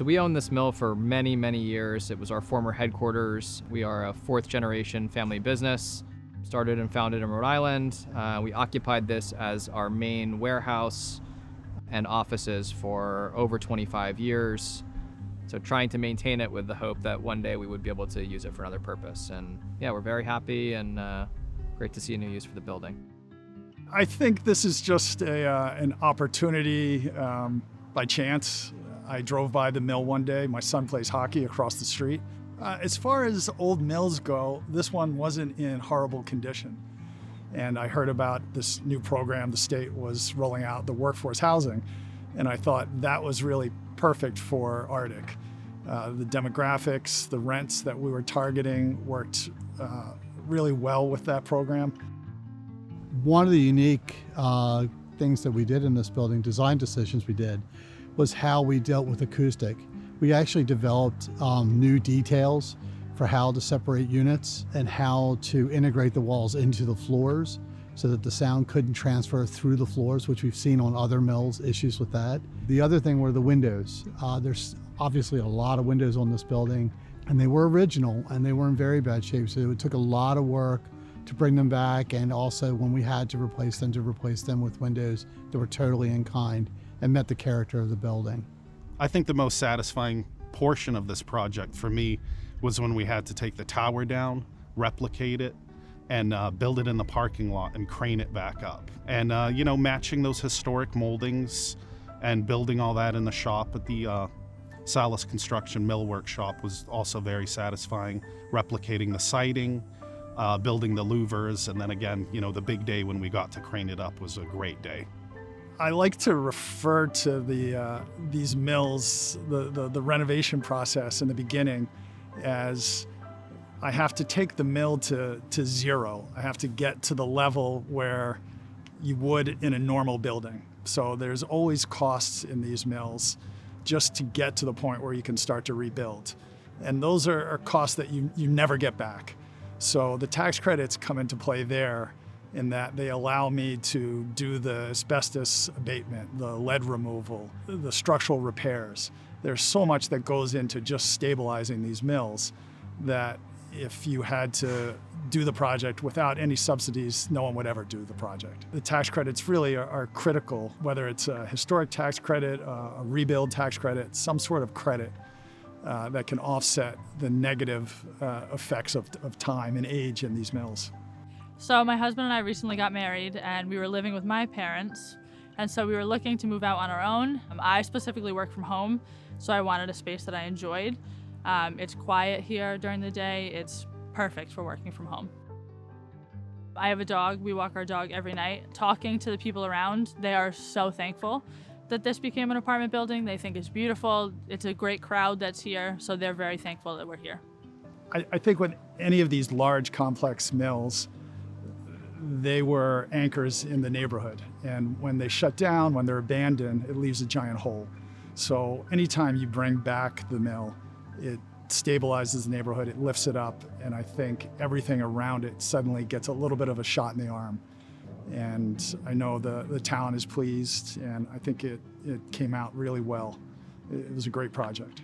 So we owned this mill for many, many years. It was our former headquarters. We are a fourth generation family business, started and founded in Rhode Island. We occupied this as our main warehouse and offices for over 25 years. So trying to maintain it with the hope that one day we would be able to use it for another purpose. And yeah, we're very happy and great to see a new use for the building. I think this is just an opportunity by chance. I drove by the mill one day. My son plays hockey across the street. As far as old mills go, this one wasn't in horrible condition. And I heard about this new program the state was rolling out, the workforce housing, and I thought that was really perfect for Arctic. The demographics, the rents that we were targeting worked really well with that program. One of the unique things that we did in this building, design decisions we did, was how we dealt with acoustic. We actually developed new details for how to separate units and how to integrate the walls into the floors so that the sound couldn't transfer through the floors, which we've seen on other mills, issues with that. The other thing were the windows. There's obviously a lot of windows on this building, and they were original and they were in very bad shape, so it took a lot of work to bring them back, and also when we had to replace them with windows that were totally in kind and met the character of the building. I think the most satisfying portion of this project for me was when we had to take the tower down, replicate it, and build it in the parking lot and crane it back up. And matching those historic moldings and building all that in the shop at the Salas Construction Mill Workshop was also very satisfying. Replicating the siding, building the louvers, and then again, the big day when we got to crane it up was a great day. I like to refer to these mills, the renovation process in the beginning, as I have to take the mill to zero. I have to get to the level where you would in a normal building. So there's always costs in these mills just to get to the point where you can start to rebuild. And those are costs that you never get back. So the tax credits come into play there in that they allow me to do the asbestos abatement, the lead removal, the structural repairs. There's so much that goes into just stabilizing these mills that if you had to do the project without any subsidies, no one would ever do the project. The tax credits really are critical, whether it's a historic tax credit, a rebuild tax credit, some sort of credit that can offset the negative effects of time and age in these mills. So my husband and I recently got married, and we were living with my parents, and so we were looking to move out on our own. I specifically work from home, so I wanted a space that I enjoyed. It's quiet here during the day. It's perfect for working from home. I have a dog. We walk our dog every night. Talking to the people around, they are so thankful that this became an apartment building. They think it's beautiful. It's a great crowd that's here, so they're very thankful that we're here. I think with any of these large, complex mills, they were anchors in the neighborhood. And when they shut down, when they're abandoned, it leaves a giant hole. So anytime you bring back the mill, it stabilizes the neighborhood, it lifts it up, and I think everything around it suddenly gets a little bit of a shot in the arm. And I know the town is pleased, and I think it came out really well. It was a great project.